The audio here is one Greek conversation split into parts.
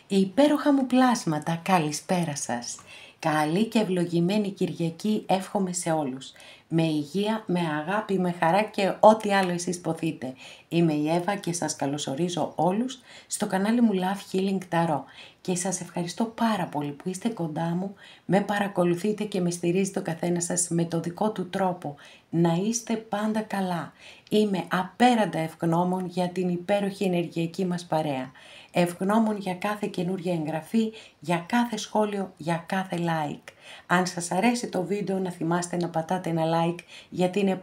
Υπέροχα μου πλάσματα, καλησπέρα σας. Καλή και ευλογημένη Κυριακή εύχομαι σε όλους. Με υγεία, με αγάπη, με χαρά και ό,τι άλλο εσείς ποθείτε. Είμαι η Εύα και σας καλωσορίζω όλους στο κανάλι μου Love Healing Tarot. Και σας ευχαριστώ πάρα πολύ που είστε κοντά μου, με παρακολουθείτε και με στηρίζετε ο καθένας σας με το δικό του τρόπο. Να είστε πάντα καλά. Είμαι απέραντα ευγνώμων για την υπέροχη ενεργειακή μας παρέα. Ευγνώμων για κάθε καινούργια εγγραφή, για κάθε σχόλιο, για κάθε like. Αν σας αρέσει το βίντεο να θυμάστε να πατάτε ένα like γιατί είναι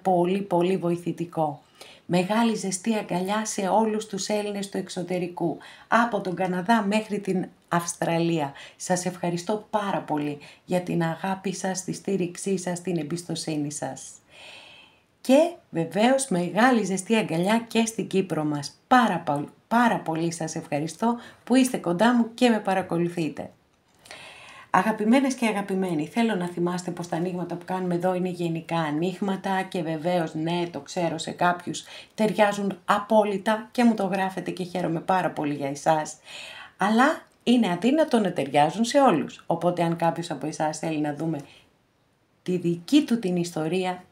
πολύ βοηθητικό. Μεγάλη ζεστή αγκαλιά σε όλους τους Έλληνες του εξωτερικού, από τον Καναδά μέχρι την Αυστραλία. Σας ευχαριστώ πάρα πολύ για την αγάπη σας, τη στήριξή σας, την εμπιστοσύνη σας. Και βεβαίως μεγάλη ζεστή αγκαλιά και στην Κύπρο μας. Πάρα πολύ σας ευχαριστώ που είστε κοντά μου και με παρακολουθείτε. Αγαπημένες και αγαπημένοι, θέλω να θυμάστε πως τα ανοίγματα που κάνουμε εδώ είναι γενικά ανοίγματα και βεβαίως ναι, το ξέρω, σε κάποιους ταιριάζουν απόλυτα και μου το γράφετε και χαίρομαι πάρα πολύ για εσάς. Αλλά είναι αδύνατο να ταιριάζουν σε όλους. Οπότε αν κάποιος από εσάς θέλει να δούμε τη δική του την ιστορία,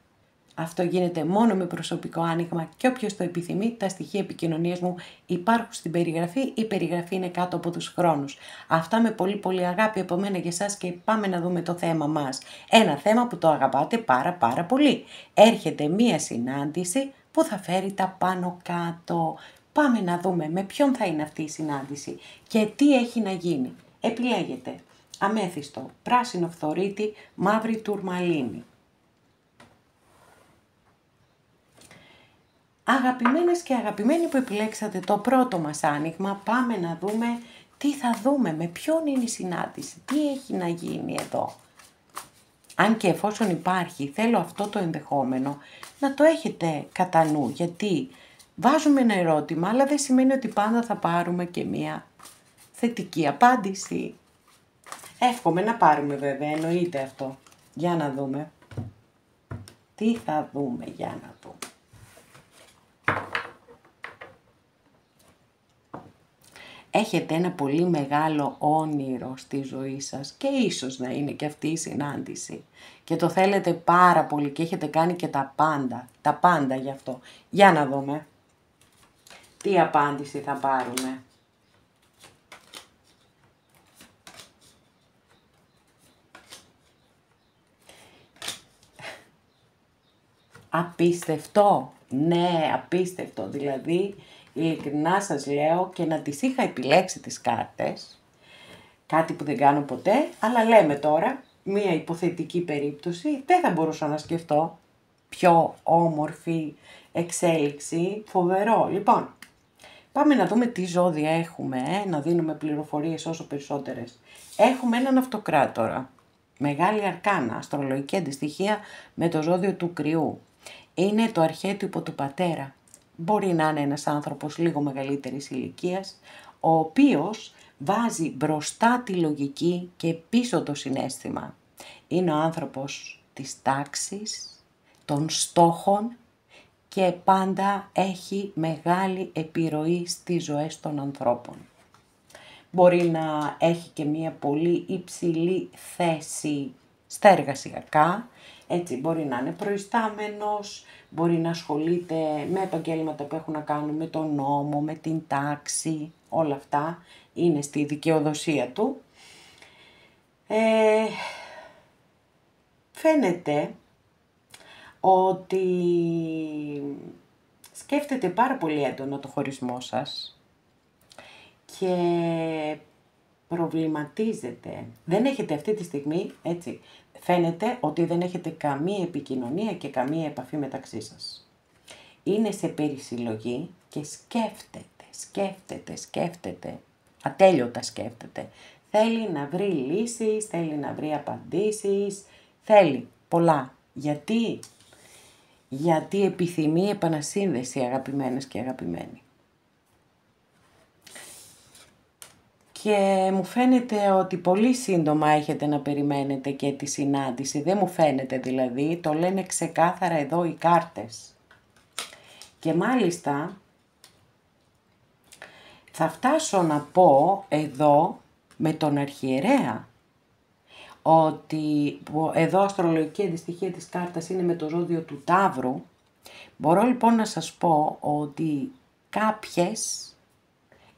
αυτό γίνεται μόνο με προσωπικό άνοιγμα και όποιος το επιθυμεί, τα στοιχεία επικοινωνίας μου υπάρχουν στην περιγραφή. Η περιγραφή είναι κάτω από τους χρόνους. Αυτά με πολύ αγάπη από μένα για εσάς και πάμε να δούμε το θέμα μας. Ένα θέμα που το αγαπάτε πάρα πολύ. Έρχεται μία συνάντηση που θα φέρει τα πάνω κάτω. Πάμε να δούμε με ποιον θα είναι αυτή η συνάντηση και τι έχει να γίνει. Επιλέγετε αμέθιστο, πράσινο φθορίτη, μαύρη τουρμαλίνη. Αγαπημένες και αγαπημένοι που επιλέξατε το πρώτο μας άνοιγμα, πάμε να δούμε τι θα δούμε, με ποιον είναι η συνάντηση, τι έχει να γίνει εδώ. Αν και εφόσον υπάρχει, θέλω αυτό το ενδεχόμενο να το έχετε κατά νου, γιατί βάζουμε ένα ερώτημα, αλλά δεν σημαίνει ότι πάντα θα πάρουμε και μία θετική απάντηση. Εύχομαι να πάρουμε βέβαια, εννοείται αυτό. Για να δούμε. Τι θα δούμε, για να δούμε. Έχετε ένα πολύ μεγάλο όνειρο στη ζωή σας και ίσως να είναι και αυτή η συνάντηση και το θέλετε πάρα πολύ και έχετε κάνει και τα πάντα γι' αυτό. Για να δούμε τι απάντηση θα πάρουμε. Απίστευτο, ναι, απίστευτο, δηλαδή ειλικρινά σας λέω και να τις είχα επιλέξει τις κάρτες, κάτι που δεν κάνω ποτέ, αλλά λέμε τώρα, μία υποθετική περίπτωση, δεν θα μπορούσα να σκεφτώ πιο όμορφη εξέλιξη, φοβερό. Λοιπόν, πάμε να δούμε τι ζώδια έχουμε, να δίνουμε πληροφορίες όσο περισσότερες. Έχουμε έναν αυτοκράτορα, μεγάλη αρκάνα, αστρολογική αντιστοιχεία με το ζώδιο του Κρυού. Είναι το αρχέτυπο του πατέρα. Μπορεί να είναι ένας άνθρωπος λίγο μεγαλύτερης ηλικίας, ο οποίος βάζει μπροστά τη λογική και πίσω το συναίσθημα. Είναι ο άνθρωπος της τάξης, των στόχων και πάντα έχει μεγάλη επιρροή στις ζωές των ανθρώπων. Μπορεί να έχει και μια πολύ υψηλή θέση στα εργασιακά, έτσι μπορεί να είναι προϊστάμενος, μπορεί να ασχολείται με επαγγέλματα που έχουν να κάνουν με τον νόμο, με την τάξη, όλα αυτά είναι στη δικαιοδοσία του. Φαίνεται ότι σκέφτεται πάρα πολύ έντονα το χωρισμό σας και προβληματίζεται. Δεν έχετε αυτή τη στιγμή, έτσι, φαίνεται ότι δεν έχετε καμία επικοινωνία και καμία επαφή μεταξύ σας. Είναι σε περισυλλογή και σκέφτεται, ατέλειωτα σκέφτεται. Θέλει να βρει λύσεις, θέλει να βρει απαντήσεις, θέλει πολλά. Γιατί επιθυμεί επανασύνδεση, αγαπημένες και αγαπημένοι. Και μου φαίνεται ότι πολύ σύντομα έχετε να περιμένετε και τη συνάντηση. Δεν μου φαίνεται δηλαδή, το λένε ξεκάθαρα εδώ οι κάρτες. Και μάλιστα Θα φτάσω να πω εδώ με τον αρχιερέα ότι εδώ αστρολογική αντιστοιχεία της κάρτας είναι με το ζώδιο του Ταύρου. Μπορώ λοιπόν να σας πω ότι κάποιες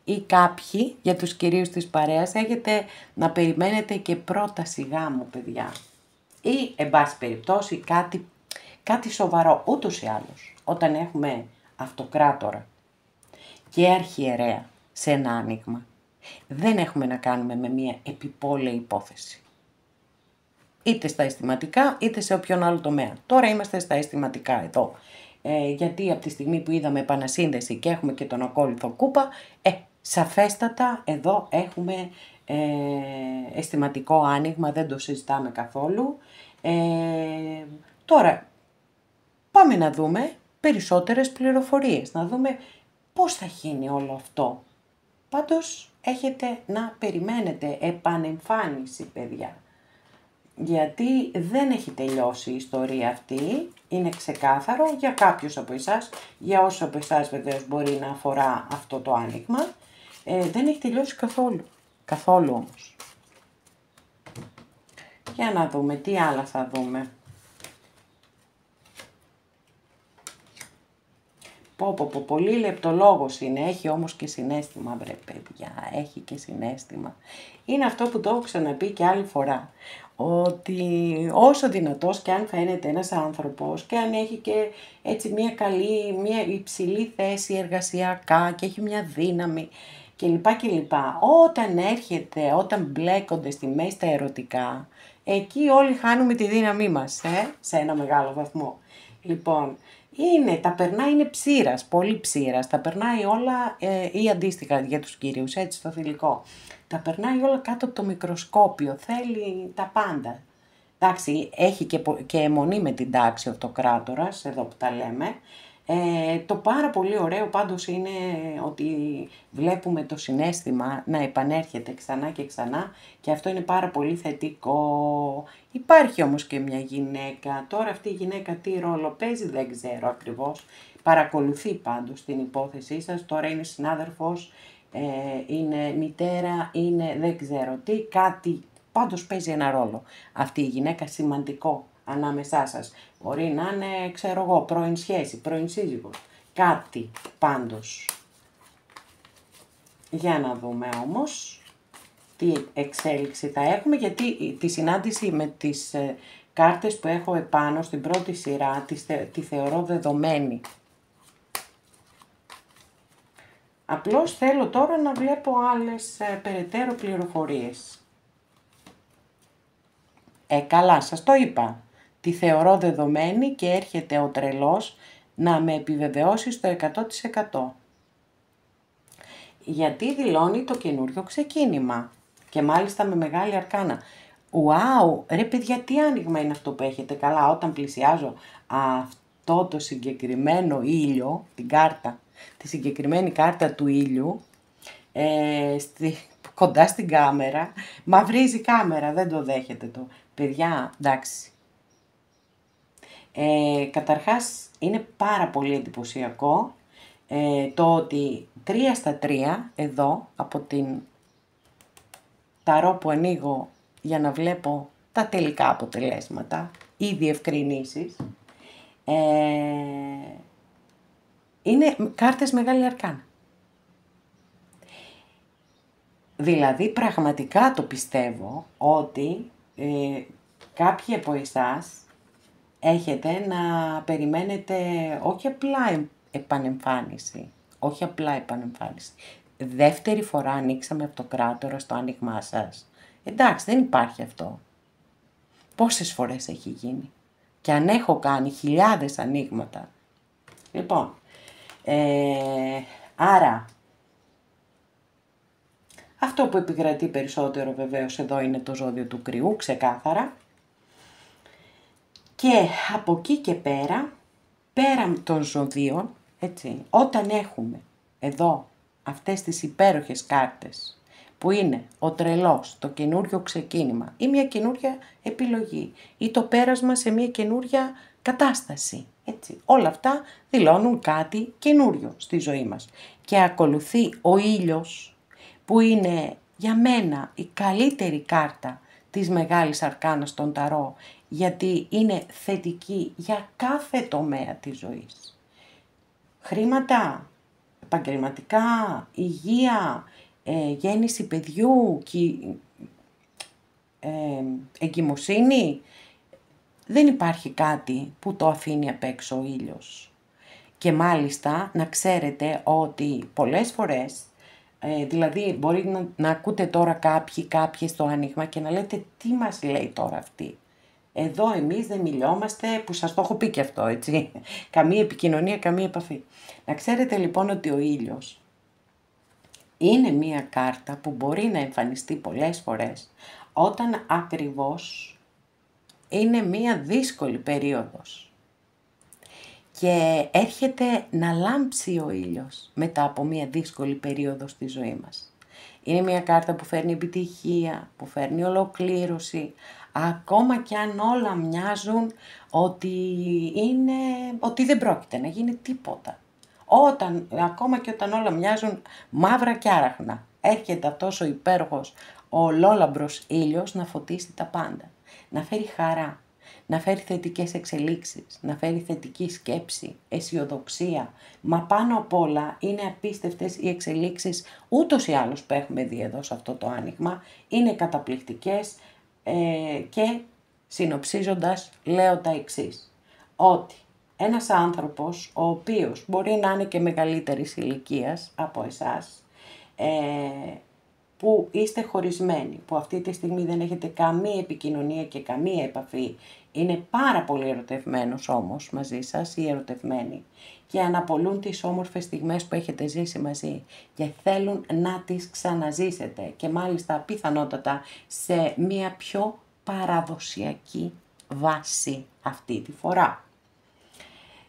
ή κάποιοι, για τους κυρίους της παρέας, έχετε να περιμένετε και πρόταση γάμου, παιδιά. Ή, εν πάση περιπτώσει, κάτι σοβαρό, ούτως ή άλλως, όταν έχουμε αυτοκράτορα και αρχιερέα σε ένα άνοιγμα, δεν έχουμε να κάνουμε με μια επιπόλαιη υπόθεση. Είτε στα αισθηματικά, είτε σε όποιον άλλο τομέα. Τώρα είμαστε στα αισθηματικά εδώ. Γιατί από τη στιγμή που είδαμε επανασύνδεση και έχουμε και τον ακόλουθο κούπα, σαφέστατα εδώ έχουμε αισθηματικό άνοιγμα, δεν το συζητάμε καθόλου. Τώρα, πάμε να δούμε περισσότερες πληροφορίες, να δούμε πώς θα γίνει όλο αυτό. Πάντως, έχετε να περιμένετε επανεμφάνιση, παιδιά. Γιατί δεν έχει τελειώσει η ιστορία αυτή, είναι ξεκάθαρο για κάποιους από εσάς, για όσους από εσάς βεβαίως μπορεί να αφορά αυτό το άνοιγμα, δεν έχει τελειώσει καθόλου όμως. Για να δούμε, τι άλλα θα δούμε. Πολύ λεπτολόγος είναι, έχει όμως και συναίσθημα, βρε παιδιά, έχει και συναίσθημα. Είναι αυτό που το έχω ξαναπεί και άλλη φορά, ότι όσο δυνατός και αν φαίνεται ένας άνθρωπος και αν έχει και έτσι μια υψηλή θέση εργασιακά και έχει μια δύναμη κλπ. Όταν μπλέκονται στη μέση τα ερωτικά, εκεί όλοι χάνουμε τη δύναμή μας, σε ένα μεγάλο βαθμό. Λοιπόν, τα περνάει, είναι ψήρας, πολύ ψήρας, τα περνάει όλα ή αντίστοιχα για τους κυρίους, έτσι στο θηλυκό. Τα περνάει όλα κάτω από το μικροσκόπιο, θέλει τα πάντα. Εντάξει, έχει και αιμονή με την τάξη ο αυτοκράτορας, εδώ που τα λέμε. Το πάρα πολύ ωραίο πάντως είναι ότι βλέπουμε το συναίσθημα να επανέρχεται ξανά και ξανά και αυτό είναι πάρα πολύ θετικό. Υπάρχει όμως και μια γυναίκα, τώρα αυτή η γυναίκα τι ρόλο παίζει δεν ξέρω ακριβώς, παρακολουθεί πάντως την υπόθεσή σας, τώρα είναι συνάδελφος, είναι μητέρα, δεν ξέρω τι, κάτι πάντως παίζει ένα ρόλο αυτή η γυναίκα σημαντικό ανάμεσά σας. Μπορεί να είναι, ξέρω εγώ, πρώην σχέση, πρώην σύζυγος. Κάτι πάντως. Για να δούμε όμως τι εξέλιξη θα έχουμε, γιατί τη συνάντηση με τις κάρτες που έχω επάνω στην πρώτη σειρά τη θεωρώ δεδομένη. Απλώς θέλω τώρα να βλέπω άλλες περαιτέρω πληροφορίες. Καλά, σας το είπα. Τη θεωρώ δεδομένη και έρχεται ο τρελός να με επιβεβαιώσει στο 100%. Γιατί δηλώνει το καινούριο ξεκίνημα και μάλιστα με μεγάλη αρκάνα. Ουάου, ρε παιδιά, τι άνοιγμα είναι αυτό που έχετε. Καλά, όταν πλησιάζω αυτό το συγκεκριμένο ήλιο, τη συγκεκριμένη κάρτα του ήλιου, κοντά στην κάμερα, μαυρίζει η κάμερα, δεν το δέχεται το. Παιδιά, εντάξει. Καταρχάς είναι πάρα πολύ εντυπωσιακό το ότι 3 στα 3 εδώ από την ταρό που ανοίγω για να βλέπω τα τελικά αποτελέσματα ή διευκρινήσεις, είναι κάρτες μεγάλη αρκάνα. Δηλαδή πραγματικά το πιστεύω ότι κάποιοι από εσάς έχετε να περιμένετε όχι απλά επανεμφάνιση. Δεύτερη φορά ανοίξαμε αυτοκράτορα στο άνοιγμά σας. Εντάξει, δεν υπάρχει αυτό. Πόσες φορές έχει γίνει. Και αν έχω κάνει χιλιάδες ανοίγματα. Λοιπόν, άρα, αυτό που επικρατεί περισσότερο βεβαίως εδώ είναι το ζώδιο του Κρυού, ξεκάθαρα. Και από εκεί και πέρα των ζωδίων, έτσι, όταν έχουμε εδώ αυτές τις υπέροχες κάρτες που είναι ο τρελός, το καινούριο ξεκίνημα ή μια καινούρια επιλογή ή το πέρασμα σε μια καινούρια κατάσταση, Έτσι, όλα αυτά δηλώνουν κάτι καινούριο στη ζωή μας. Και ακολουθεί ο ήλιος, που είναι για μένα η καλύτερη κάρτα της Μεγάλης Αρκάνας στον Ταρό, γιατί είναι θετική για κάθε τομέα της ζωής. Χρήματα, επαγγελματικά, υγεία, γέννηση παιδιού, εγκυμοσύνη. Δεν υπάρχει κάτι που το αφήνει απ' έξω ο ήλιος. Και μάλιστα να ξέρετε ότι πολλές φορές, δηλαδή μπορεί να ακούτε τώρα κάποιες το άνοιγμα και να λέτε τι μας λέει τώρα αυτή. Εδώ εμείς δεν μιλιόμαστε, που σας το έχω πει και αυτό, έτσι. Καμία επικοινωνία, καμία επαφή. Να ξέρετε λοιπόν ότι ο ήλιος είναι μία κάρτα που μπορεί να εμφανιστεί πολλές φορές όταν ακριβώς είναι μία δύσκολη περίοδος και έρχεται να λάμψει ο ήλιος μετά από μία δύσκολη περίοδο στη ζωή μας. Είναι μία κάρτα που φέρνει επιτυχία, που φέρνει ολοκλήρωση, ακόμα και αν όλα μοιάζουν ότι δεν πρόκειται να γίνει τίποτα. Ακόμα και όταν όλα μοιάζουν μαύρα και άραχνα, έρχεται αυτός ο υπέροχος, ολόλαμπρος ήλιος να φωτίσει τα πάντα, να φέρει χαρά, να φέρει θετικές εξελίξεις, να φέρει θετική σκέψη, αισιοδοξία. Μα πάνω απ' όλα είναι απίστευτες οι εξελίξεις ούτως ή άλλως που έχουμε δει εδώ σε αυτό το άνοιγμα. Είναι καταπληκτικές και συνοψίζοντας λέω τα εξής. Ότι ένας άνθρωπος ο οποίος μπορεί να είναι και μεγαλύτερης ηλικίας από εσάς, που είστε χωρισμένοι, που αυτή τη στιγμή δεν έχετε καμία επικοινωνία και καμία επαφή, είναι πάρα πολύ ερωτευμένος όμως μαζί σας ή ερωτευμένοι και αναπολούν τις όμορφες στιγμές που έχετε ζήσει μαζί και θέλουν να τις ξαναζήσετε και μάλιστα πιθανότατα σε μια πιο παραδοσιακή βάση αυτή τη φορά.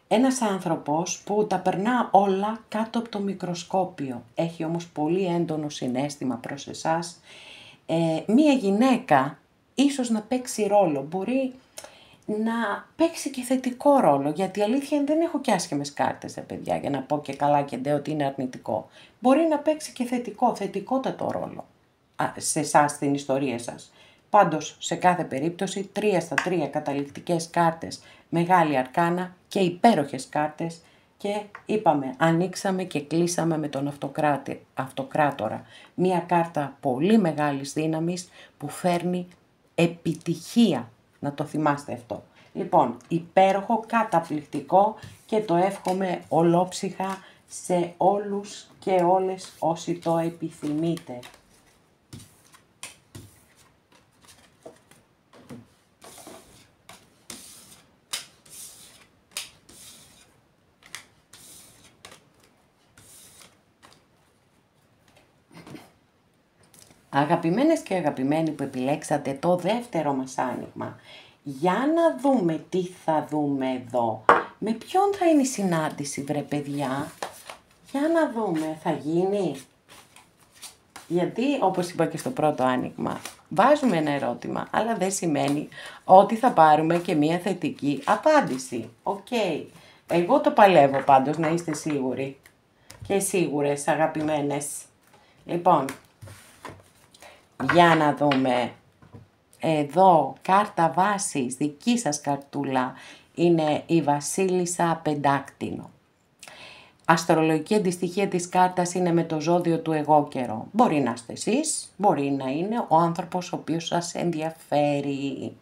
Ένας άνθρωπος που τα περνά όλα κάτω από το μικροσκόπιο, έχει όμως πολύ έντονο συναίσθημα προς εσάς. Μία γυναίκα ίσως να παίξει ρόλο, μπορεί να παίξει και θετικό ρόλο, γιατί η αλήθεια είναι δεν έχω και άσχημες κάρτες, παιδιά, για να πω και καλά και ντε ότι είναι αρνητικό. Μπορεί να παίξει και θετικότατο ρόλο σε εσάς, στην ιστορία σας. Πάντως, σε κάθε περίπτωση, 3 στα 3 καταληκτικές κάρτες, Μεγάλη Αρκάνα και υπέροχες κάρτες και είπαμε, ανοίξαμε και κλείσαμε με τον Αυτοκράτορα. Μία κάρτα πολύ μεγάλης δύναμης που φέρνει επιτυχία, να το θυμάστε αυτό. Λοιπόν, υπέροχο, καταπληκτικό και το εύχομαι ολόψυχα σε όλους και όλες όσοι το επιθυμείτε. Αγαπημένες και αγαπημένοι που επιλέξατε το δεύτερο μας άνοιγμα, για να δούμε τι θα δούμε εδώ. Με ποιον θα είναι η συνάντηση, βρε παιδιά? Για να δούμε, θα γίνει? Γιατί, όπως είπα και στο πρώτο άνοιγμα, βάζουμε ένα ερώτημα, αλλά δεν σημαίνει ότι θα πάρουμε και μία θετική απάντηση. Οκ. Εγώ το παλεύω πάντως, να είστε σίγουροι. Και σίγουρες, αγαπημένες. Λοιπόν, για να δούμε. Εδώ, κάρτα βάσης, δική σας καρτούλα, είναι η Βασίλισσα Πεντάκτηνο. Αστρολογική αντιστοιχεία της κάρτας είναι με το ζώδιο του εγώ καιρό. Μπορεί να είστε εσείς, μπορεί να είναι ο άνθρωπος ο οποίος σας ενδιαφέρει.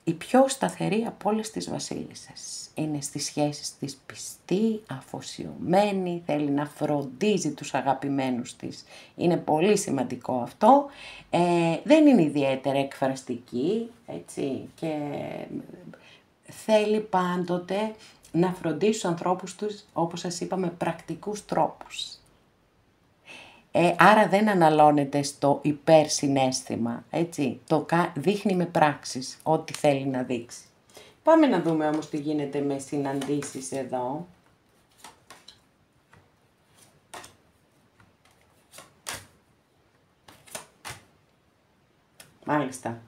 Η πιο σταθερή από όλες τις βασίλισσες. Είναι στις σχέσεις της πιστή, αφοσιωμένη, θέλει να φροντίζει τους αγαπημένους της. Είναι πολύ σημαντικό αυτό. Δεν είναι ιδιαίτερα εκφραστική, έτσι, και θέλει πάντοτε να φροντίσει τους ανθρώπους τους, όπως σας είπα, με πρακτικούς τρόπους. Άρα δεν αναλώνεται στο υπερσυναίσθημα, έτσι, δείχνει με πράξεις ό,τι θέλει να δείξει. Πάμε να δούμε όμως τι γίνεται με συναντήσεις εδώ. Μάλιστα.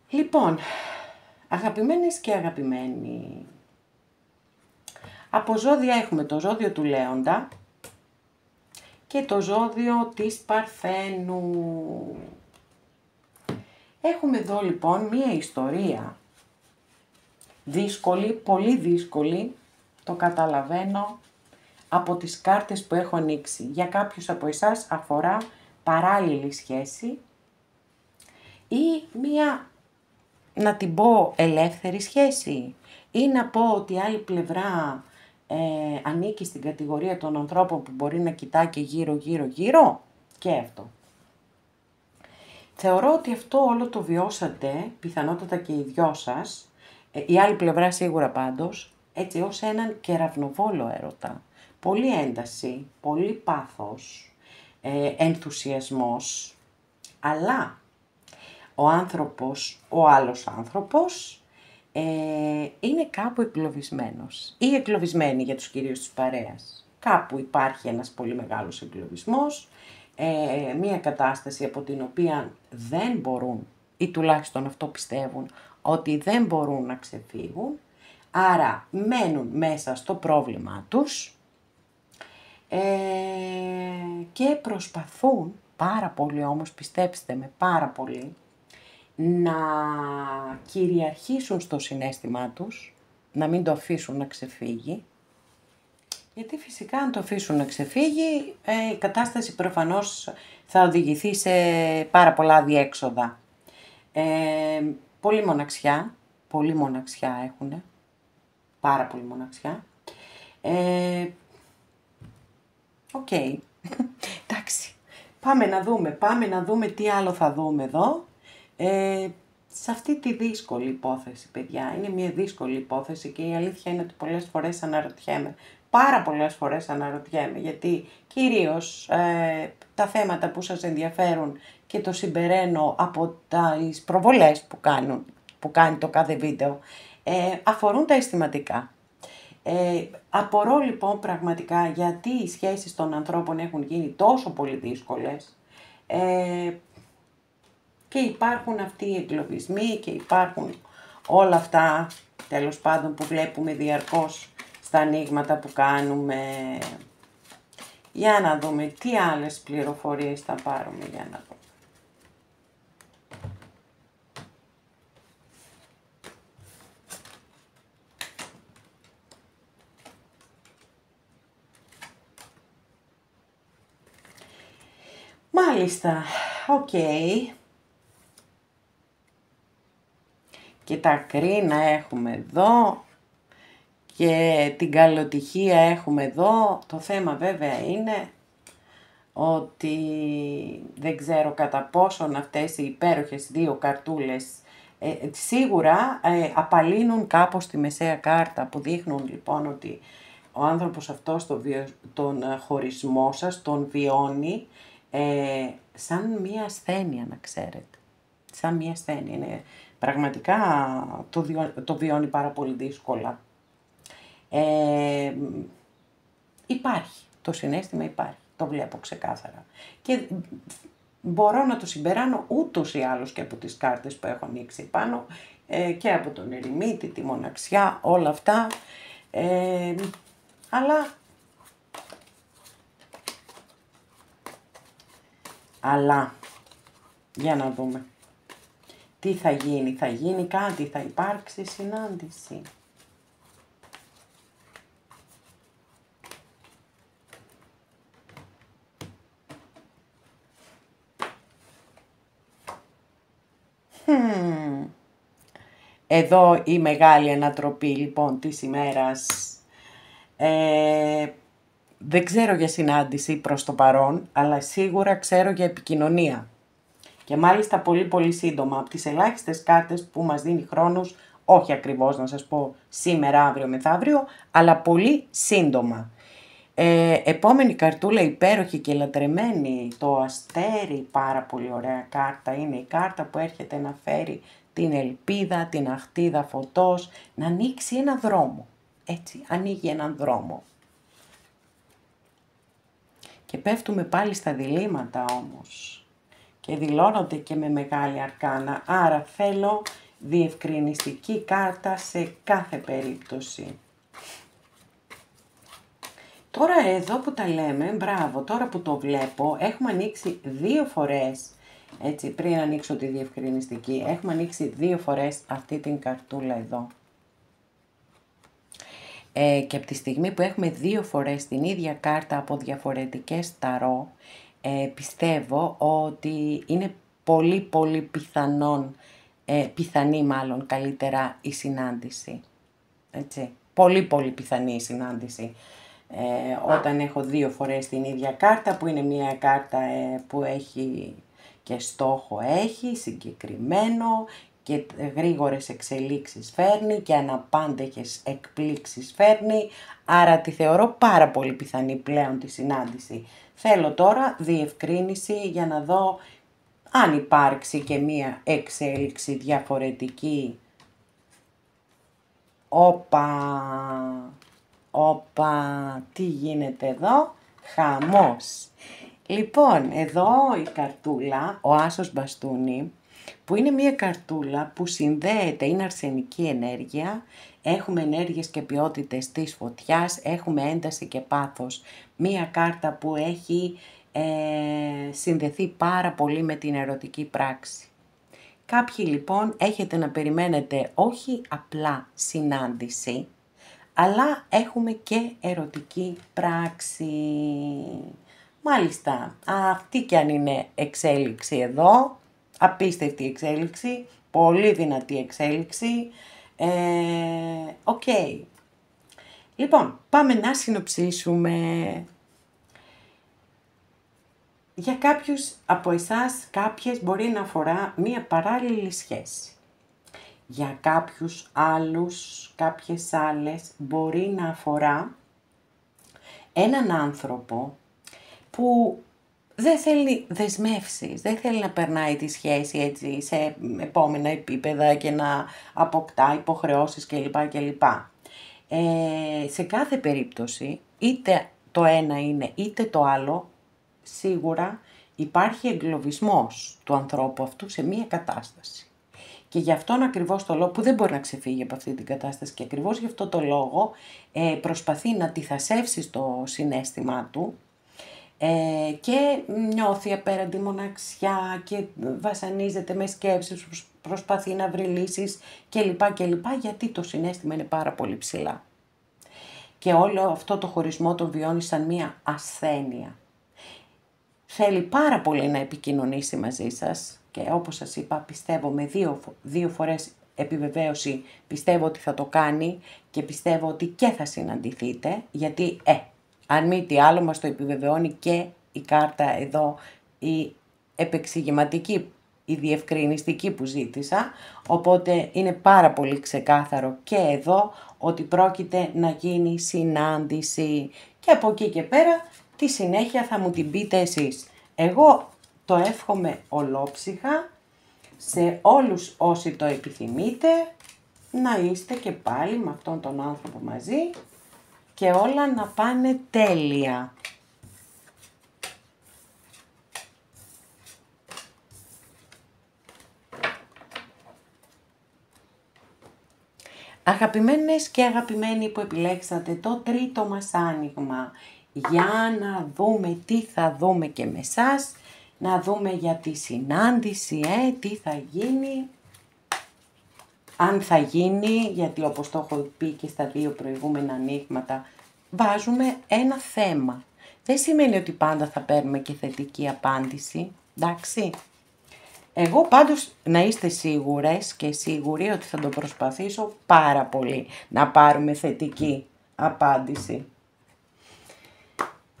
Λοιπόν, Αγαπημένες και αγαπημένοι. Από ζώδια έχουμε το ζώδιο του Λέοντα και το ζώδιο της Παρθένου. Έχουμε εδώ λοιπόν μία ιστορία δύσκολη, πολύ δύσκολη, το καταλαβαίνω από τις κάρτες που έχω ανοίξει. Για κάποιους από εσάς αφορά παράλληλη σχέση ή μία, να την πω, ελεύθερη σχέση, ή να πω ότι η άλλη πλευρά ανήκει στην κατηγορία των ανθρώπων που μπορεί να κοιτάει και γύρω και αυτό. Θεωρώ ότι αυτό όλο το βιώσατε, πιθανότατα και οι δυο σας, η άλλη πλευρά σίγουρα πάντως, έτσι ως έναν κεραυνοβόλο έρωτα. Πολύ ένταση, πολύ πάθος, ενθουσιασμός, αλλά ο άλλος άνθρωπος είναι κάπου εγκλωβισμένος ή εγκλωβισμένη για τους κυρίους της παρέας. Κάπου υπάρχει ένας πολύ μεγάλος εγκλωβισμός, μία κατάσταση από την οποία δεν μπορούν, ή τουλάχιστον αυτό πιστεύουν, ότι δεν μπορούν να ξεφύγουν, άρα μένουν μέσα στο πρόβλημά τους και προσπαθούν πάρα πολύ, όμως πιστέψτε με, πάρα πολύ, να κυριαρχήσουν στο συναίσθημά τους, να μην το αφήσουν να ξεφύγει, γιατί φυσικά αν το αφήσουν να ξεφύγει, η κατάσταση προφανώς θα οδηγηθεί σε πάρα πολλά διέξοδα. Πολύ μοναξιά έχουνε, πάρα πολύ μοναξιά. Οκ, εντάξει, πάμε να δούμε τι άλλο θα δούμε εδώ. Σε αυτή τη δύσκολη υπόθεση, παιδιά, είναι μια δύσκολη υπόθεση και η αλήθεια είναι ότι πολλές φορές αναρωτιέμαι, πάρα πολλές φορές αναρωτιέμαι, γιατί κυρίως τα θέματα που σας ενδιαφέρουν και το συμπεραίνω από τις προβολές που κάνει το κάθε βίντεο, αφορούν τα αισθηματικά. Απορώ λοιπόν πραγματικά γιατί οι σχέσεις των ανθρώπων έχουν γίνει τόσο πολύ δύσκολες, και υπάρχουν αυτοί οι εγκλωβισμοί και υπάρχουν όλα αυτά, τέλος πάντων, που βλέπουμε διαρκώς στα ανοίγματα που κάνουμε. Για να δούμε τι άλλες πληροφορίες θα πάρουμε, για να δούμε. Μάλιστα, οκ. Και τα κρίνα έχουμε εδώ και την καλοτυχία έχουμε εδώ. Το θέμα βέβαια είναι ότι δεν ξέρω κατά πόσον αυτές οι υπέροχες δύο καρτούλες σίγουρα απαλύνουν κάπως τη μεσαία κάρτα, που δείχνουν λοιπόν ότι ο άνθρωπος αυτός τον χωρισμό σας τον βιώνει σαν μία ασθένεια, να ξέρετε. Σαν μία ασθένεια. Είναι, πραγματικά το βιώνει πάρα πολύ δύσκολα. Υπάρχει. Το συναίσθημα υπάρχει. Το βλέπω ξεκάθαρα. Και μπορώ να το συμπεράνω ούτως ή άλλως και από τις κάρτες που έχω ανοίξει πάνω και από τον ερημίτη, τη μοναξιά, όλα αυτά. Αλλά, για να δούμε. Τι θα γίνει κάτι, θα υπάρξει συνάντηση. Εδώ η μεγάλη ανατροπή λοιπόν της ημέρας. Δεν ξέρω για συνάντηση προς το παρόν, αλλά σίγουρα ξέρω για επικοινωνία. Και μάλιστα πολύ πολύ σύντομα, από τις ελάχιστες κάρτες που μας δίνει χρόνος, όχι ακριβώς να σας πω σήμερα, αύριο, μεθαύριο, αλλά πολύ σύντομα. Επόμενη καρτούλα, υπέροχη και λατρεμένη, το αστέρι, πάρα πολύ ωραία κάρτα, είναι η κάρτα που έρχεται να φέρει την ελπίδα, την αχτίδα φωτός, να ανοίξει ένα δρόμο. Έτσι, ανοίγει έναν δρόμο. Και πέφτουμε πάλι στα διλήμματα όμως. Και δηλώνονται και με μεγάλη αρκάνα. Άρα θέλω διευκρινιστική κάρτα σε κάθε περίπτωση. Τώρα εδώ που τα λέμε, μπράβο, τώρα που το βλέπω, έχουμε ανοίξει 2 φορές, έτσι, πριν ανοίξω τη διευκρινιστική, έχουμε ανοίξει 2 φορές αυτή την καρτούλα εδώ. Και από τη στιγμή που έχουμε 2 φορές την ίδια κάρτα από διαφορετικές ταρό, πιστεύω ότι είναι πολύ πιθανή μάλλον καλύτερα η συνάντηση. Έτσι, πολύ πιθανή η συνάντηση. Όταν έχω 2 φορές την ίδια κάρτα, που είναι μια κάρτα που έχει και στόχο έχει συγκεκριμένο και γρήγορες εξελίξεις φέρνει και αναπάντεχες εκπλήξεις φέρνει, άρα τη θεωρώ πάρα πολύ πιθανή πλέον τη συνάντηση. Θέλω τώρα διευκρίνηση για να δω αν υπάρξει και μία εξέλιξη διαφορετική. Όπα, τι γίνεται εδώ, χαμός. Λοιπόν, εδώ η καρτούλα, ο άσος μπαστούνι, που είναι μία καρτούλα που συνδέεται, είναι αρσενική ενέργεια, έχουμε ενέργειες και ποιότητες της φωτιάς, έχουμε ένταση και πάθος. Μία κάρτα που έχει συνδεθεί πάρα πολύ με την ερωτική πράξη. Κάποιοι λοιπόν έχετε να περιμένετε όχι απλά συνάντηση, αλλά έχουμε και ερωτική πράξη. Μάλιστα, αυτή κι αν είναι εξέλιξη εδώ, απίστευτη εξέλιξη, πολύ δυνατή εξέλιξη, οκ. Λοιπόν, πάμε να συνοψίσουμε. Για κάποιους από εσάς, κάποιες μπορεί να αφορά μία παράλληλη σχέση. Για κάποιους άλλους, κάποιες άλλες, μπορεί να αφορά έναν άνθρωπο που δεν θέλει δεσμεύσεις, δεν θέλει να περνάει τη σχέση έτσι σε επόμενα επίπεδα και να αποκτά υποχρεώσεις κλπ. Σε κάθε περίπτωση, είτε το ένα είναι είτε το άλλο, σίγουρα υπάρχει εγκλωβισμός του ανθρώπου αυτού σε μία κατάσταση. Και γι' αυτόν ακριβώς το λόγο που δεν μπορεί να ξεφύγει από αυτή την κατάσταση και ακριβώς γι' αυτό το λόγο προσπαθεί να τυθασεύσει στο συναίσθημά του και νιώθει απέραντη μοναξιά και βασανίζεται με σκέψεις, προσπαθεί να βρει λύσεις κλπ. Γιατί το συναίσθημα είναι πάρα πολύ ψηλά. Και όλο αυτό το χωρισμό τον βιώνει σαν μία ασθένεια. Θέλει πάρα πολύ να επικοινωνήσει μαζί σας και όπως σας είπα πιστεύω με δύο φορές επιβεβαίωση πιστεύω ότι θα το κάνει και πιστεύω ότι και θα συναντηθείτε γιατί αν μη τι άλλο μας το επιβεβαιώνει και η κάρτα εδώ η επεξηγηματική, η διευκρινιστική που ζήτησα, οπότε είναι πάρα πολύ ξεκάθαρο και εδώ ότι πρόκειται να γίνει συνάντηση και από εκεί και πέρα τη συνέχεια θα μου την πείτε εσείς. Εγώ το εύχομαι ολόψυχα σε όλους όσοι το επιθυμείτε να είστε και πάλι με αυτόν τον άνθρωπο μαζί και όλα να πάνε τέλεια. Αγαπημένες και αγαπημένοι που επιλέξατε το τρίτο μας άνοιγμα, για να δούμε τι θα δούμε και με εσάς, να δούμε για τη συνάντηση, τι θα γίνει, αν θα γίνει, γιατί όπως το έχω πει και στα 2 προηγούμενα ανοίγματα, βάζουμε ένα θέμα. Δεν σημαίνει ότι πάντα θα παίρνουμε και θετική απάντηση, εντάξει. Εγώ πάντως να είστε σίγουρες και σίγουροι ότι θα το προσπαθήσω πάρα πολύ να πάρουμε θετική απάντηση.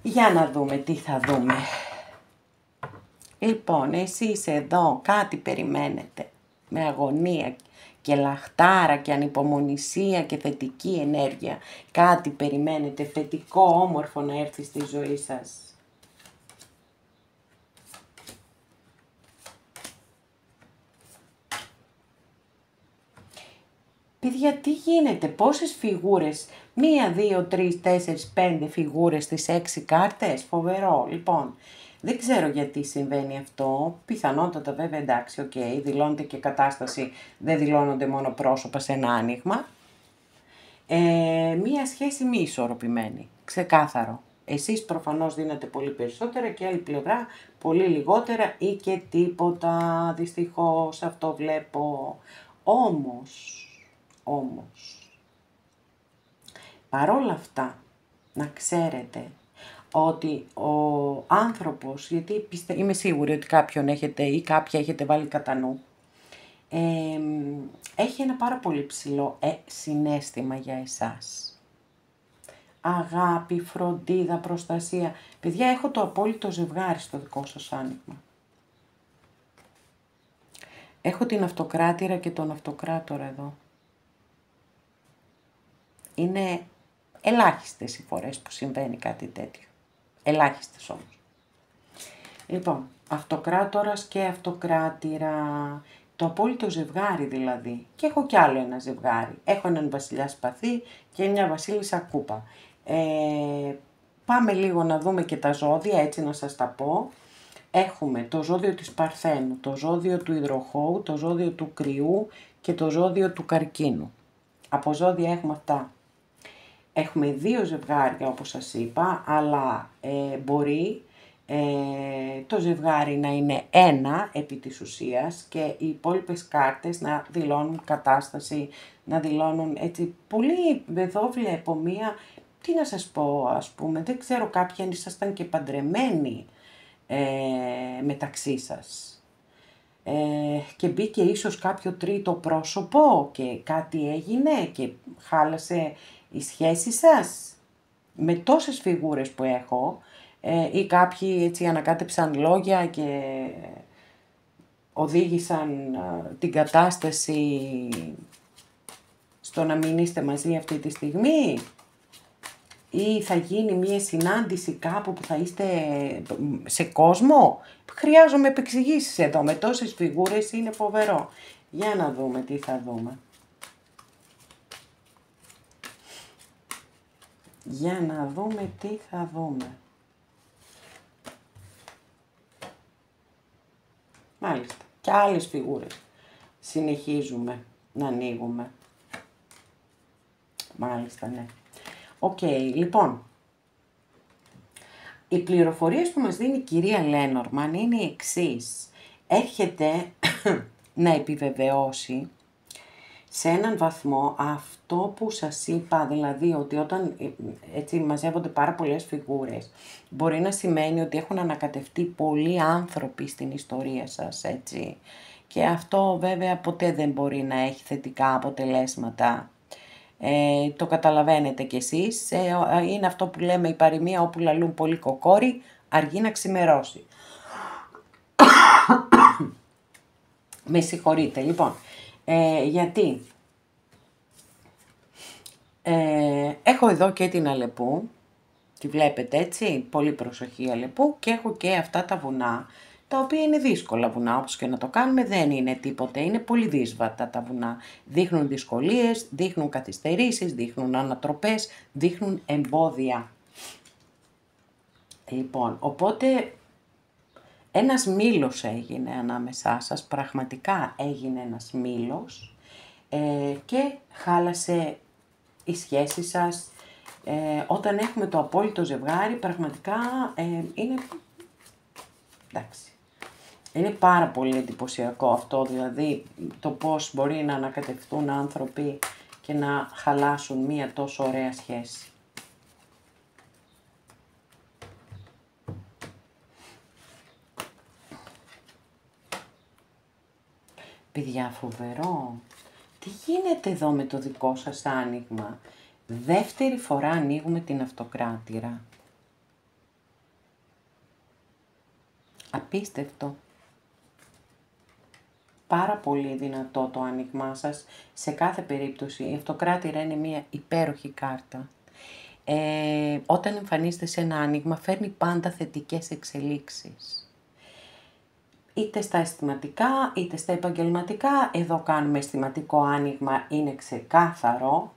Για να δούμε τι θα δούμε. Λοιπόν, εσείς εδώ κάτι περιμένετε με αγωνία και λαχτάρα και ανυπομονησία και θετική ενέργεια. Κάτι περιμένετε θετικό, όμορφο να έρθει στη ζωή σας. Παιδιά, τι γίνεται, πόσες φιγούρες, 1, 2, 3, 4, 5 φιγούρες στις 6 κάρτες, φοβερό. Λοιπόν, Δεν ξέρω γιατί συμβαίνει αυτό, πιθανότατα βέβαια εντάξει, οκ, δηλώνεται και κατάσταση, δεν δηλώνονται μόνο πρόσωπα σε ένα άνοιγμα. Μία σχέση μη ισορροπημένη, ξεκάθαρο. Εσείς προφανώς δίνετε πολύ περισσότερα και άλλη πλευρά πολύ λιγότερα ή και τίποτα, δυστυχώς αυτό βλέπω. Όμως, παρόλα αυτά, να ξέρετε ότι ο άνθρωπος, γιατί είμαι σίγουρη ότι κάποιον έχετε ή κάποια έχετε βάλει κατά νου, έχει ένα πάρα πολύ ψηλό συναίσθημα για εσάς. Αγάπη, φροντίδα, προστασία. Παιδιά, έχω το απόλυτο ζευγάρι στο δικό σας άνοιγμα. Έχω την αυτοκράτηρα και τον αυτοκράτορα εδώ. Είναι ελάχιστες οι φορές που συμβαίνει κάτι τέτοιο. Ελάχιστες όμως. Λοιπόν, αυτοκράτορας και αυτοκράτηρα, το απόλυτο ζευγάρι δηλαδή. Και έχω κι άλλο ένα ζευγάρι. Έχω έναν βασιλιά σπαθί και μια βασίλισσα κούπα. Πάμε λίγο να δούμε και τα ζώδια, έτσι να σας τα πω. Έχουμε το ζώδιο της Παρθένου, το ζώδιο του Υδροχόου, το ζώδιο του Κρυού και το ζώδιο του Καρκίνου. Από ζώδια έχουμε αυτά. Έχουμε 2 ζευγάρια όπως σας είπα, αλλά μπορεί το ζευγάρι να είναι ένα επί της ουσίας και οι υπόλοιπες κάρτες να δηλώνουν κατάσταση, να δηλώνουν έτσι πολύ. Εδώ βλέπω μία, τι να σας πω, ας πούμε, δεν ξέρω, κάποιοι ήσασταν και παντρεμένοι μεταξύ σας και μπήκε ίσως κάποιο τρίτο πρόσωπο και κάτι έγινε και χάλασε η σχέση σας. Με τόσες φιγούρες που έχω, ή κάποιοι έτσι ανακάτεψαν λόγια και οδήγησαν την κατάσταση στο να μην είστε μαζί αυτή τη στιγμή, ή θα γίνει μια συνάντηση κάπου που θα είστε σε κόσμο. Χρειάζομαι επεξηγήσεις εδώ, με τόσες φιγούρες είναι φοβερό. Για να δούμε τι θα δούμε. Για να δούμε τι θα δούμε. Μάλιστα. Και άλλες φιγούρες. Συνεχίζουμε να ανοίγουμε. Μάλιστα, ναι. Οκ, λοιπόν. Οι πληροφορίες που μας δίνει η κυρία Λένορμαν είναι οι εξής. Έρχεται να επιβεβαιώσει σε έναν βαθμό αυτό που σας είπα, δηλαδή ότι όταν έτσι μαζεύονται πάρα πολλές φιγούρες, μπορεί να σημαίνει ότι έχουν ανακατευτεί πολλοί άνθρωποι στην ιστορία σας, έτσι. Και αυτό βέβαια ποτέ δεν μπορεί να έχει θετικά αποτελέσματα. Το καταλαβαίνετε κι εσείς, είναι αυτό που λέμε η παροιμία, όπου λαλούν πολύ κοκόρι, αργεί να ξημερώσει. Με συγχωρείτε, λοιπόν, γιατί έχω εδώ και την Αλεπού, τη βλέπετε έτσι, πολύ προσοχή Αλεπού, και έχω και αυτά τα βουνά, τα οποία είναι δύσκολα βουνά, όπως και να το κάνουμε, δεν είναι τίποτε, είναι πολύ δύσβατα τα βουνά. Δείχνουν δυσκολίες, δείχνουν καθυστερήσεις, δείχνουν ανατροπές, δείχνουν εμπόδια. Λοιπόν, οπότε ένας μήλος έγινε ανάμεσά σας, πραγματικά έγινε ένας μήλος και χάλασε η σχέση σας. Όταν έχουμε το απόλυτο ζευγάρι, πραγματικά είναι, εντάξει, είναι πάρα πολύ εντυπωσιακό αυτό, δηλαδή το πώς μπορεί να ανακατευτούν άνθρωποι και να χαλάσουν μία τόσο ωραία σχέση. Παιδιά, φοβερό. Τι γίνεται εδώ με το δικό σας άνοιγμα? Δεύτερη φορά ανοίγουμε την αυτοκράτηρα. Απίστευτο. Πάρα πολύ δυνατό το άνοιγμά σας. Σε κάθε περίπτωση η αυτοκράτηρα είναι μια υπέροχη κάρτα. Όταν εμφανίζεται σε ένα άνοιγμα φέρνει πάντα θετικές εξελίξεις. Είτε στα αισθηματικά, είτε στα επαγγελματικά. Εδώ κάνουμε αισθηματικό άνοιγμα, είναι ξεκάθαρο.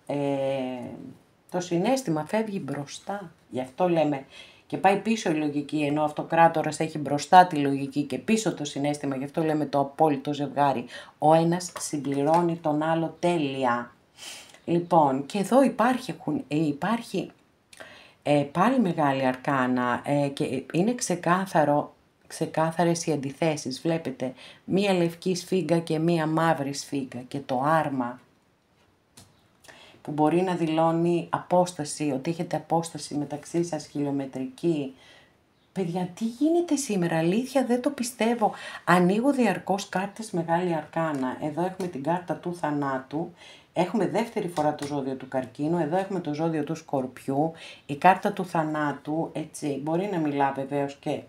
Το συναίσθημα φεύγει μπροστά. Γι' αυτό λέμε και πάει πίσω η λογική, ενώ ο αυτοκράτορας έχει μπροστά τη λογική και πίσω το συναίσθημα, γι' αυτό λέμε το απόλυτο ζευγάρι. Ο ένας συμπληρώνει τον άλλο τέλεια. Λοιπόν, και εδώ υπάρχει πάλι μεγάλη αρκάνα και είναι ξεκάθαρες οι αντιθέσεις. Βλέπετε, μία λευκή σφίγγα και μία μαύρη σφίγγα και το άρμα που μπορεί να δηλώνει απόσταση, ότι έχετε απόσταση μεταξύ σας χιλιομετρική. Παιδιά, τι γίνεται σήμερα, αλήθεια δεν το πιστεύω. Ανοίγω διαρκώς κάρτες μεγάλη αρκάνα. Εδώ έχουμε την κάρτα του θανάτου. Έχουμε δεύτερη φορά το ζώδιο του καρκίνου. Εδώ έχουμε το ζώδιο του σκορπιού. Η κάρτα του θανάτου, έτσι, μπορεί να μιλά βεβαίως και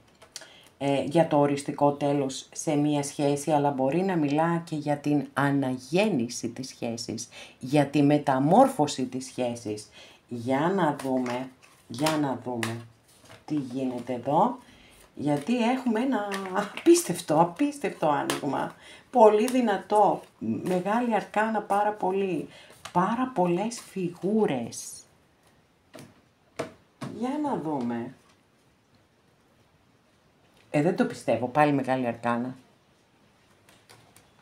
για το οριστικό τέλος σε μία σχέση, αλλά μπορεί να μιλά και για την αναγέννηση της σχέσης, για τη μεταμόρφωση της σχέσης. Για να δούμε τι γίνεται εδώ, γιατί έχουμε ένα απίστευτο άνοιγμα, πολύ δυνατό, μεγάλη αρκάνα πάρα πολλές φιγούρες. Για να δούμε. Δεν το πιστεύω, πάλι μεγάλη αρκάνα.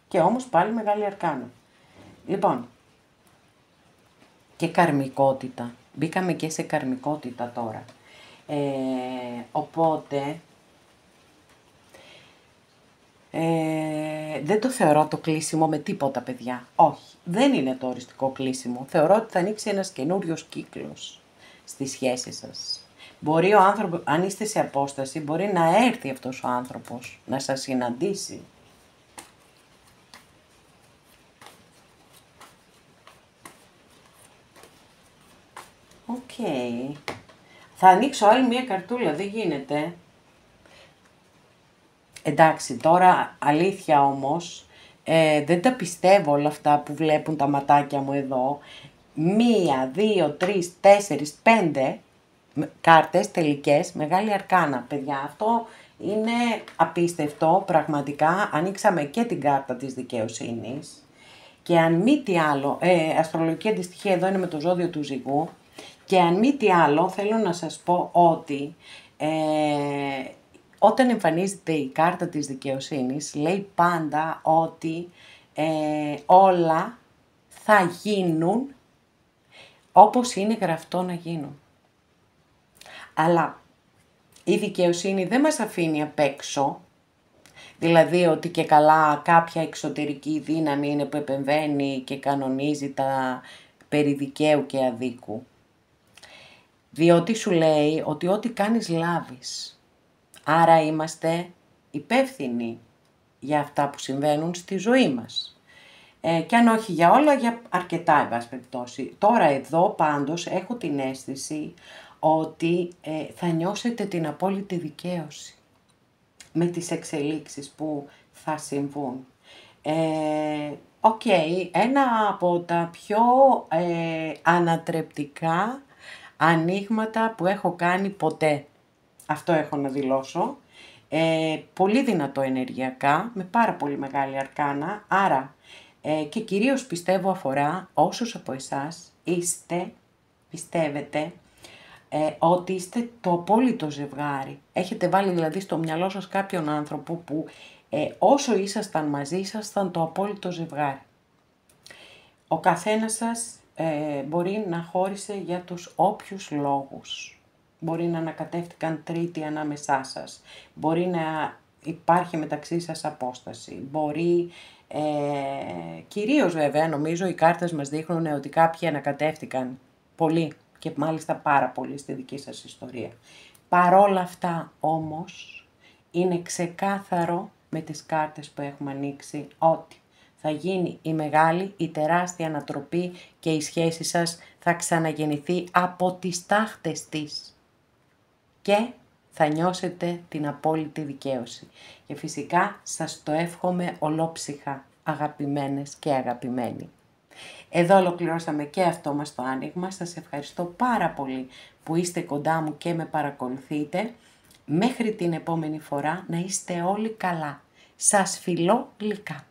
Και όμως πάλι μεγάλη αρκάνα. Λοιπόν, και καρμικότητα. Μπήκαμε και σε καρμικότητα τώρα. Οπότε, δεν το θεωρώ το κλείσιμο με τίποτα, παιδιά. Όχι, δεν είναι το οριστικό κλείσιμο. Θεωρώ ότι θα ανοίξει ένας καινούριος κύκλος στη σχέση σας. Μπορεί ο άνθρωπος, αν είστε σε απόσταση, μπορεί να έρθει αυτός ο άνθρωπος να σας συναντήσει. Οκ. Θα ανοίξω άλλη μία καρτούλα, δεν γίνεται. Εντάξει, τώρα αλήθεια όμως, δεν τα πιστεύω όλα αυτά που βλέπουν τα ματάκια μου εδώ. 1, 2, 3, 4, 5 κάρτες τελικές, μεγάλη αρκάνα, παιδιά. Αυτό είναι απίστευτο, πραγματικά. Ανοίξαμε και την κάρτα της δικαιοσύνης. Και αν μη τι άλλο, αστρολογική αντιστοιχεία εδώ είναι με το ζώδιο του ζυγού. Και αν μη τι άλλο, θέλω να σας πω ότι όταν εμφανίζεται η κάρτα της δικαιοσύνης, λέει πάντα ότι όλα θα γίνουν όπως είναι γραφτό να γίνουν. Αλλά η δικαιοσύνη δεν μας αφήνει απ' έξω, δηλαδή ότι και καλά κάποια εξωτερική δύναμη είναι που επεμβαίνει και κανονίζει τα περί δικαίου και αδίκου. Διότι σου λέει ότι ό,τι κάνεις λάβεις. Άρα είμαστε υπεύθυνοι για αυτά που συμβαίνουν στη ζωή μας. Και αν όχι για όλα, για αρκετά εν πάση περιπτώσει. Τώρα εδώ πάντως έχω την αίσθηση ότι θα νιώσετε την απόλυτη δικαίωση με τις εξελίξεις που θα συμβούν. Ένα από τα πιο ανατρεπτικά ανοίγματα που έχω κάνει ποτέ. Αυτό έχω να δηλώσω. Πολύ δυνατό ενεργειακά, με πάρα πολύ μεγάλη αρκάνα, άρα και κυρίως πιστεύω αφορά όσους από εσάς πιστεύετε ότι είστε το απόλυτο ζευγάρι. Έχετε βάλει δηλαδή στο μυαλό σας κάποιον άνθρωπο που όσο ήσασταν μαζί, ήσασταν το απόλυτο ζευγάρι. Ο καθένας σας μπορεί να χώρισε για τους όποιους λόγους. Μπορεί να ανακατεύτηκαν τρίτοι ανάμεσά σας. Μπορεί να υπάρχει μεταξύ σας απόσταση. Μπορεί, κυρίως βέβαια, νομίζω οι κάρτες μας δείχνουν ότι κάποιοι ανακατεύτηκαν πολύ και μάλιστα πάρα πολύ στη δική σας ιστορία. Παρόλα αυτά όμως είναι ξεκάθαρο με τις κάρτες που έχουμε ανοίξει ότι θα γίνει η μεγάλη, η τεράστια ανατροπή και η σχέση σας θα ξαναγεννηθεί από τις τάχτες της. Και θα νιώσετε την απόλυτη δικαίωση. Και φυσικά σας το εύχομαι ολόψυχα, αγαπημένες και αγαπημένοι. Εδώ ολοκληρώσαμε και αυτό μας το άνοιγμα. Σας ευχαριστώ πάρα πολύ που είστε κοντά μου και με παρακολουθείτε. Μέχρι την επόμενη φορά να είστε όλοι καλά. Σας φιλώ γλυκά.